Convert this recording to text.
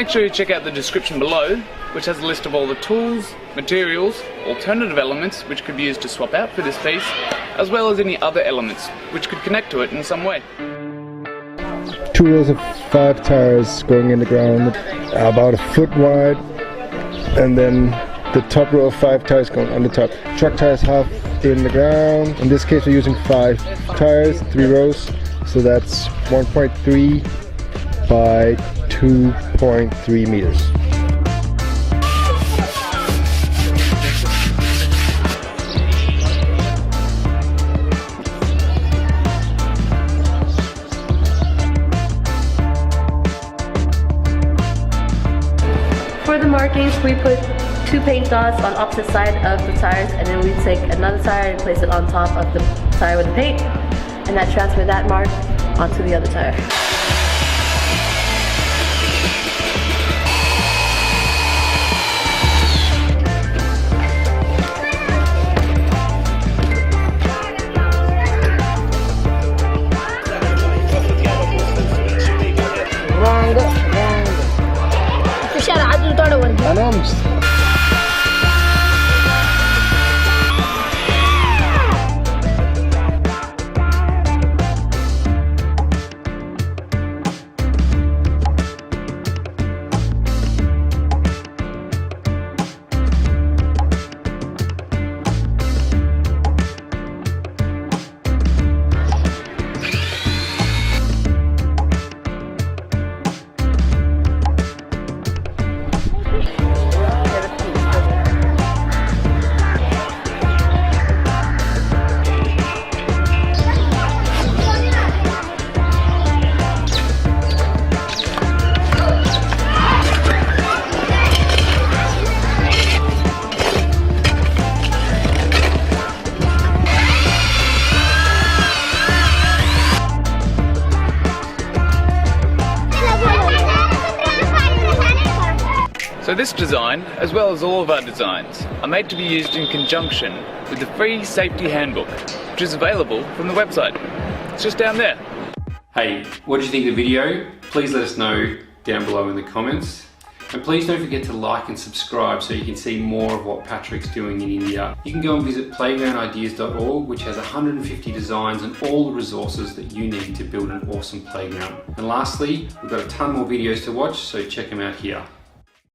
Make sure you check out the description below, which has a list of all the tools, materials, alternative elements which could be used to swap out for this piece, as well as any other elements which could connect to it in some way. 2 rows of 5 tires going in the ground, about a foot wide, and then the top row of 5 tires going on the top. Truck tires half in the ground. In this case we're using 5 tires, 3 rows, so that's 1.3 by 2.3 meters. For the markings, we put 2 paint dots on opposite side of the tires, and then we take another tire and place it on top of the tire with the paint, and that transfer that mark onto the other tire. So this design, as well as all of our designs, are made to be used in conjunction with the free safety handbook, which is available from the website. It's just down there. Hey, what did you think of the video? Please let us know down below in the comments. And please don't forget to like and subscribe so you can see more of what Patrick's doing in India. You can go and visit playgroundideas.org, which has 150 designs and all the resources that you need to build an awesome playground. And lastly, we've got a ton more videos to watch, so check them out here.